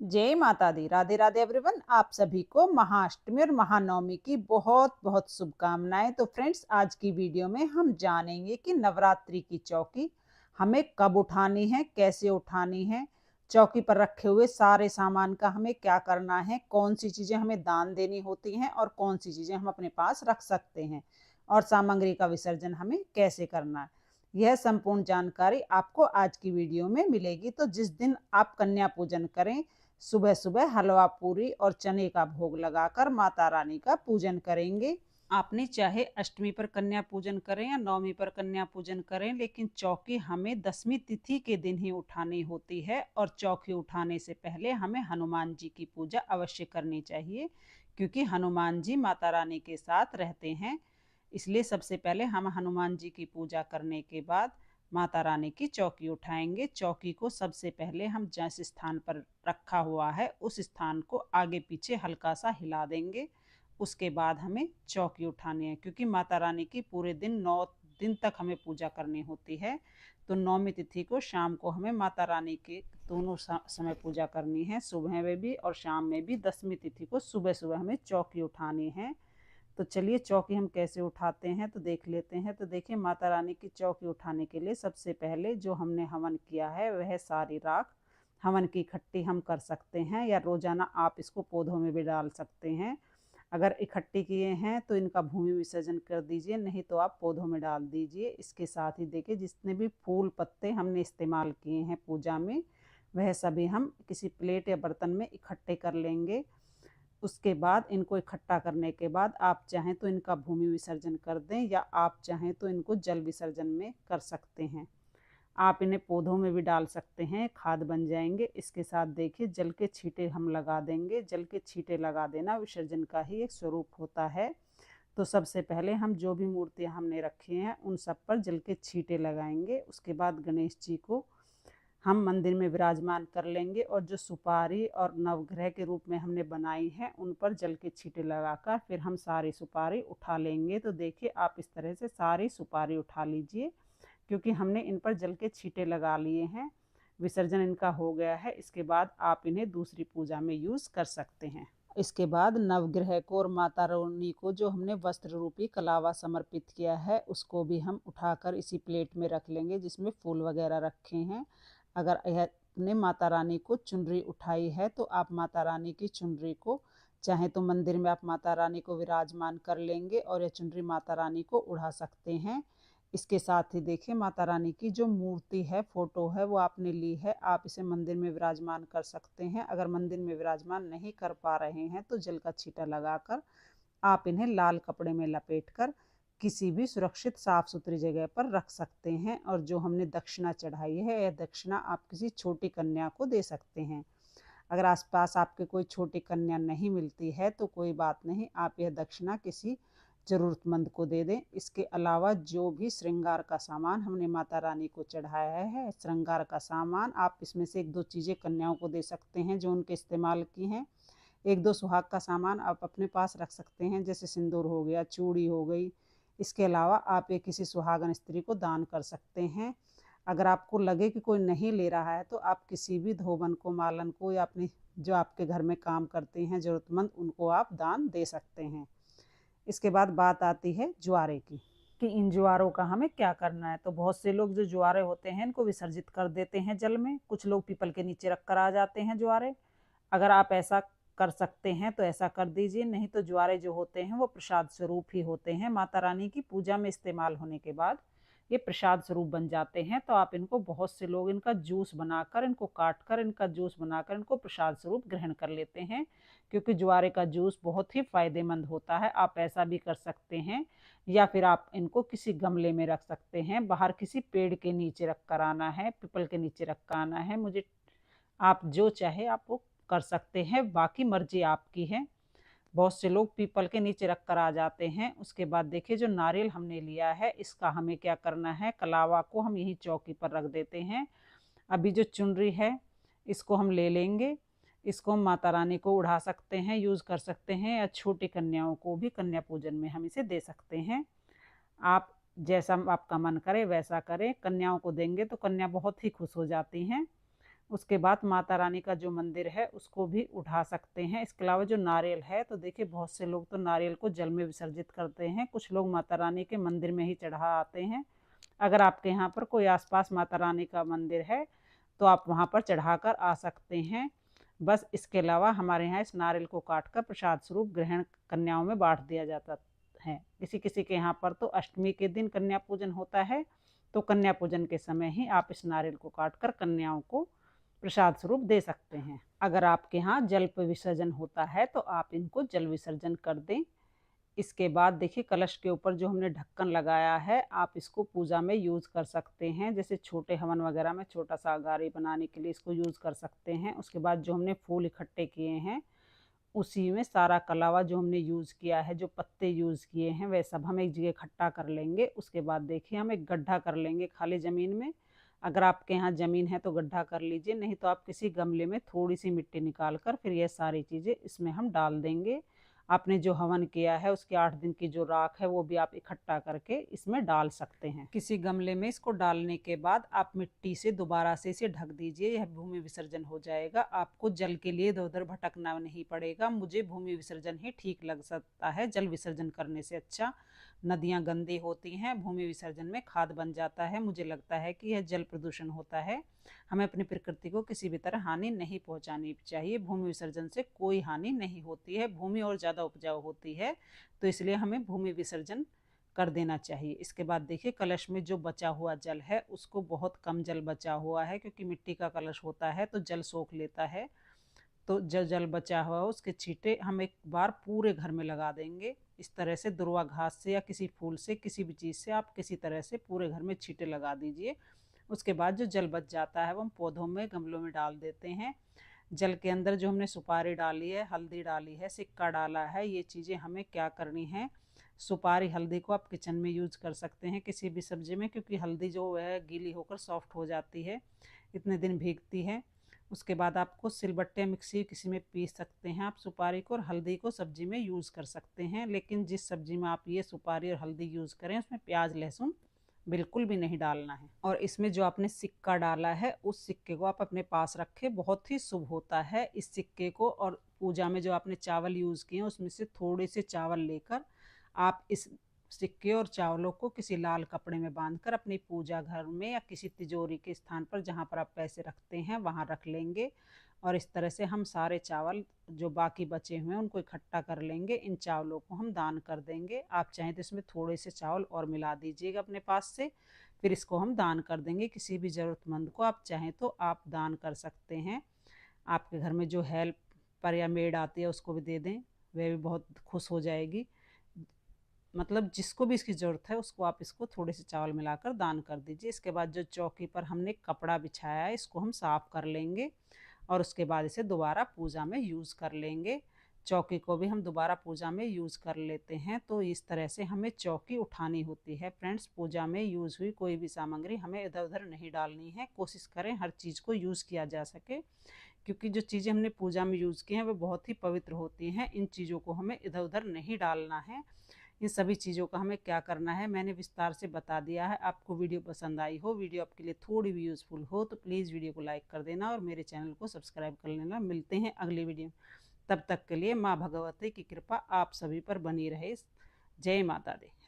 जय माता दी। राधे राधे एवरीवन। आप सभी को महाअष्टमी और महानवमी की बहुत बहुत शुभकामनाएं। तो फ्रेंड्स, आज की वीडियो में हम जानेंगे कि नवरात्रि की चौकी हमें कब उठानी है, कैसे उठानी है, चौकी पर रखे हुए सारे सामान का हमें क्या करना है, कौन सी चीजें हमें दान देनी होती हैं और कौन सी चीजें हम अपने पास रख सकते हैं, और सामग्री का विसर्जन हमें कैसे करना है। यह संपूर्ण जानकारी आपको आज की वीडियो में मिलेगी। तो जिस दिन आप कन्या पूजन करें, सुबह सुबह हलवा पूरी और चने का भोग लगाकर माता रानी का पूजन करेंगे। आपने चाहे अष्टमी पर कन्या पूजन करें या नवमी पर कन्या पूजन करें, लेकिन चौकी हमें दसवीं तिथि के दिन ही उठानी होती है। और चौकी उठाने से पहले हमें हनुमान जी की पूजा अवश्य करनी चाहिए, क्योंकि हनुमान जी माता रानी के साथ रहते हैं। इसलिए सबसे पहले हम हनुमान जी की पूजा करने के बाद माता रानी की चौकी उठाएंगे। चौकी को सबसे पहले हम जिस स्थान पर रखा हुआ है उस स्थान को आगे पीछे हल्का सा हिला देंगे। उसके बाद हमें चौकी उठानी है, क्योंकि माता रानी की पूरे दिन 9 दिन तक हमें पूजा करनी होती है। तो नौमी तिथि को शाम को हमें माता रानी के दोनों समय पूजा करनी है, सुबह में भी और शाम में भी। दसवीं तिथि को सुबह सुबह हमें चौकी उठानी है। तो चलिए चौकी हम कैसे उठाते हैं तो देख लेते हैं। तो देखिए, माता रानी की चौकी उठाने के लिए सबसे पहले जो हमने हवन किया है वह सारी राख हवन की इकट्ठी हम कर सकते हैं, या रोजाना आप इसको पौधों में भी डाल सकते हैं। अगर इकट्ठी किए हैं तो इनका भूमि विसर्जन कर दीजिए, नहीं तो आप पौधों में डाल दीजिए। इसके साथ ही देखिए, जितने भी फूल पत्ते हमने इस्तेमाल किए हैं पूजा में, वह सभी हम किसी प्लेट या बर्तन में इकट्ठे कर लेंगे। उसके बाद इनको इकट्ठा करने के बाद आप चाहें तो इनका भूमि विसर्जन कर दें, या आप चाहें तो इनको जल विसर्जन में कर सकते हैं। आप इन्हें पौधों में भी डाल सकते हैं, खाद बन जाएंगे। इसके साथ देखिए, जल के छींटे हम लगा देंगे। जल के छींटे लगा देना विसर्जन का ही एक स्वरूप होता है। तो सबसे पहले हम जो भी मूर्तियां हमने रखी हैं उन सब पर जल के छींटे लगाएंगे। उसके बाद गणेश जी को हम मंदिर में विराजमान कर लेंगे, और जो सुपारी और नवग्रह के रूप में हमने बनाई है उन पर जल के छींटे लगाकर फिर हम सारी सुपारी उठा लेंगे। तो देखिए, आप इस तरह से सारी सुपारी उठा लीजिए, क्योंकि हमने इन पर जल के छींटे लगा लिए हैं। विसर्जन इनका हो गया है। इसके बाद आप इन्हें दूसरी पूजा में यूज कर सकते हैं। इसके बाद नवग्रह को और माता रानी को जो हमने वस्त्र रूपी कलावा समर्पित किया है उसको भी हम उठाकर इसी प्लेट में रख लेंगे जिसमें फूल वगैरह रखे हैं। अगर यह ने माता रानी को चुनरी उठाई है तो आप माता रानी की चुनरी को चाहे तो मंदिर में आप माता रानी को विराजमान कर लेंगे और यह चुनरी माता रानी को उड़ा सकते हैं। इसके साथ ही देखिए, माता रानी की जो मूर्ति है, फोटो है, वो आपने ली है, आप इसे मंदिर में विराजमान कर सकते हैं। अगर मंदिर में विराजमान नहीं कर पा रहे हैं तो जल का छींटा लगाकर आप इन्हें लाल कपड़े में लपेटकर किसी भी सुरक्षित साफ सुथरी जगह पर रख सकते हैं। और जो हमने दक्षिणा चढ़ाई है, यह दक्षिणा आप किसी छोटी कन्या को दे सकते हैं। अगर आसपास आपके कोई छोटी कन्या नहीं मिलती है तो कोई बात नहीं, आप यह दक्षिणा किसी जरूरतमंद को दे दें। इसके अलावा जो भी श्रृंगार का सामान हमने माता रानी को चढ़ाया है, श्रृंगार का सामान, आप इसमें से 1-2 चीज़ें कन्याओं को दे सकते हैं जो उनके इस्तेमाल की हैं। 1-2 सुहाग का सामान आप अपने पास रख सकते हैं, जैसे सिंदूर हो गया, चूड़ी हो गई। इसके अलावा आप ये किसी सुहागन स्त्री को दान कर सकते हैं। अगर आपको लगे कि कोई नहीं ले रहा है तो आप किसी भी धोबन को, मालन को, या अपनी जो आपके घर में काम करते हैं जरूरतमंद, उनको आप दान दे सकते हैं। इसके बाद बात आती है ज्वारे की, कि इन ज्वारों का हमें क्या करना है। तो बहुत से लोग जो ज्वारे होते हैं इनको विसर्जित कर देते हैं जल में। कुछ लोग पीपल के नीचे रख कर आ जाते हैं ज्वारे। अगर आप ऐसा कर सकते हैं तो ऐसा कर दीजिए, नहीं तो ज्वारे जो होते हैं वो प्रसाद स्वरूप ही होते हैं। माता रानी की पूजा में इस्तेमाल होने के बाद ये प्रसाद स्वरूप बन जाते हैं। तो आप इनको, बहुत से लोग इनका जूस बनाकर, इनको काट कर इनका जूस बनाकर इनको प्रसाद स्वरूप ग्रहण कर लेते हैं, क्योंकि ज्वारे का जूस बहुत ही फायदेमंद होता है। आप ऐसा भी कर सकते हैं, या फिर आप इनको किसी गमले में रख सकते हैं। बाहर किसी पेड़ के नीचे रख कर आना है, पीपल के नीचे रख कर आना है। मुझे आप जो चाहे आप वो कर सकते हैं, बाकी मर्जी आपकी है। बहुत से लोग पीपल के नीचे रख कर आ जाते हैं। उसके बाद देखिए, जो नारियल हमने लिया है इसका हमें क्या करना है, कलावा को हम यही चौकी पर रख देते हैं। अभी जो चुनरी है इसको हम ले लेंगे। इसको हम माता रानी को उड़ा सकते हैं, यूज कर सकते हैं, या छोटी कन्याओं को भी कन्या पूजन में हम इसे दे सकते हैं। आप जैसा आपका मन करे वैसा करें। कन्याओं को देंगे तो कन्या बहुत ही खुश हो जाती हैं। उसके बाद माता रानी का जो मंदिर है उसको भी उठा सकते हैं। इसके अलावा जो नारियल है, तो देखिए बहुत से लोग तो नारियल को जल में विसर्जित करते हैं, कुछ लोग माता रानी के मंदिर में ही चढ़ा आते हैं। अगर आपके यहाँ पर कोई आसपास माता रानी का मंदिर है तो आप वहाँ पर चढ़ा कर आ सकते हैं। बस इसके अलावा हमारे यहाँ इस नारियल को काट कर प्रसाद स्वरूप ग्रहण कन्याओं में बांट दिया जाता है। किसी किसी के यहाँ पर तो अष्टमी के दिन कन्या पूजन होता है, तो कन्या पूजन के समय ही आप इस नारियल को काट कर कन्याओं को प्रसाद स्वरूप दे सकते हैं। अगर आपके यहाँ जल विसर्जन होता है तो आप इनको जल विसर्जन कर दें। इसके बाद देखिए कलश के ऊपर जो हमने ढक्कन लगाया है, आप इसको पूजा में यूज़ कर सकते हैं। जैसे छोटे हवन वगैरह में छोटा सा अगारी बनाने के लिए इसको यूज़ कर सकते हैं। उसके बाद जो हमने फूल इकट्ठे किए हैं उसी में सारा कलावा जो हमने यूज़ किया है, जो पत्ते यूज़ किए हैं, वह सब हम एक जगह इकट्ठा कर लेंगे। उसके बाद देखिए हम एक गड्ढा कर लेंगे खाली ज़मीन में। अगर आपके यहाँ ज़मीन है तो गड्ढा कर लीजिए, नहीं तो आप किसी गमले में थोड़ी सी मिट्टी निकाल कर फिर ये सारी चीज़ें इसमें हम डाल देंगे। आपने जो हवन किया है उसके 8 दिन की जो राख है वो भी आप इकट्ठा करके इसमें डाल सकते हैं। किसी गमले में इसको डालने के बाद आप मिट्टी से दोबारा से इसे ढक दीजिए, यह भूमि विसर्जन हो जाएगा। आपको जल के लिए इधर उधर भटकना नहीं पड़ेगा। मुझे भूमि विसर्जन ही ठीक लग सकता है, जल विसर्जन करने से अच्छा। नदियाँ गंदी होती हैं, भूमि विसर्जन में खाद बन जाता है। मुझे लगता है कि यह जल प्रदूषण होता है। हमें अपनी प्रकृति को किसी भी तरह हानि नहीं पहुंचानी चाहिए। भूमि विसर्जन से कोई हानि नहीं होती है, भूमि और ज़्यादा उपजाऊ होती है, तो इसलिए हमें भूमि विसर्जन कर देना चाहिए। इसके बाद देखिए कलश में जो बचा हुआ जल है उसको, बहुत कम जल बचा हुआ है क्योंकि मिट्टी का कलश होता है तो जल सोख लेता है। तो जो जल बचा हुआ है उसके छींटे हम एक बार पूरे घर में लगा देंगे। इस तरह से दुर्वा घास से या किसी फूल से, किसी भी चीज़ से आप किसी तरह से पूरे घर में छींटे लगा दीजिए। उसके बाद जो जल बच जाता है वो हम पौधों में, गमलों में डाल देते हैं। जल के अंदर जो हमने सुपारी डाली है, हल्दी डाली है, सिक्का डाला है, ये चीज़ें हमें क्या करनी है। सुपारी हल्दी को आप किचन में यूज़ कर सकते हैं किसी भी सब्ज़ी में, क्योंकि हल्दी जो है गीली होकर सॉफ्ट हो जाती है, इतने दिन भीगती है। उसके बाद आपको सिलबट्टे, मिक्सी किसी में पीस सकते हैं आप सुपारी को, और हल्दी को सब्जी में यूज़ कर सकते हैं। लेकिन जिस सब्जी में आप ये सुपारी और हल्दी यूज़ करें उसमें प्याज लहसुन बिल्कुल भी नहीं डालना है। और इसमें जो आपने सिक्का डाला है उस सिक्के को आप अपने पास रखें, बहुत ही शुभ होता है इस सिक्के को। और पूजा में जो आपने चावल यूज़ किए हैं उसमें से थोड़े से चावल लेकर आप इस सिक्के और चावलों को किसी लाल कपड़े में बांधकर अपनी पूजा घर में या किसी तिजोरी के स्थान पर जहाँ पर आप पैसे रखते हैं वहाँ रख लेंगे। और इस तरह से हम सारे चावल जो बाकी बचे हुए हैं उनको इकट्ठा कर लेंगे। इन चावलों को हम दान कर देंगे। आप चाहें तो इसमें थोड़े से चावल और मिला दीजिएगा अपने पास से, फिर इसको हम दान कर देंगे किसी भी ज़रूरतमंद को। आप चाहें तो आप दान कर सकते हैं। आपके घर में जो हेल्प पर या मेड आती है उसको भी दे दें, वह भी बहुत खुश हो जाएगी। मतलब जिसको भी इसकी ज़रूरत है उसको आप इसको थोड़े से चावल मिलाकर दान कर दीजिए। इसके बाद जो चौकी पर हमने कपड़ा बिछाया है इसको हम साफ़ कर लेंगे और उसके बाद इसे दोबारा पूजा में यूज़ कर लेंगे। चौकी को भी हम दोबारा पूजा में यूज़ कर लेते हैं। तो इस तरह से हमें चौकी उठानी होती है फ्रेंड्स। पूजा में यूज़ हुई कोई भी सामग्री हमें इधर उधर नहीं डालनी है। कोशिश करें हर चीज़ को यूज़ किया जा सके, क्योंकि जो चीज़ें हमने पूजा में यूज़ की हैं वो बहुत ही पवित्र होती हैं। इन चीज़ों को हमें इधर उधर नहीं डालना है। इन सभी चीज़ों का हमें क्या करना है मैंने विस्तार से बता दिया है। आपको वीडियो पसंद आई हो, वीडियो आपके लिए थोड़ी भी यूज़फुल हो तो प्लीज़ वीडियो को लाइक कर देना और मेरे चैनल को सब्सक्राइब कर लेना। मिलते हैं अगली वीडियो में, तब तक के लिए माँ भगवती की कृपा आप सभी पर बनी रहे। जय माता दी।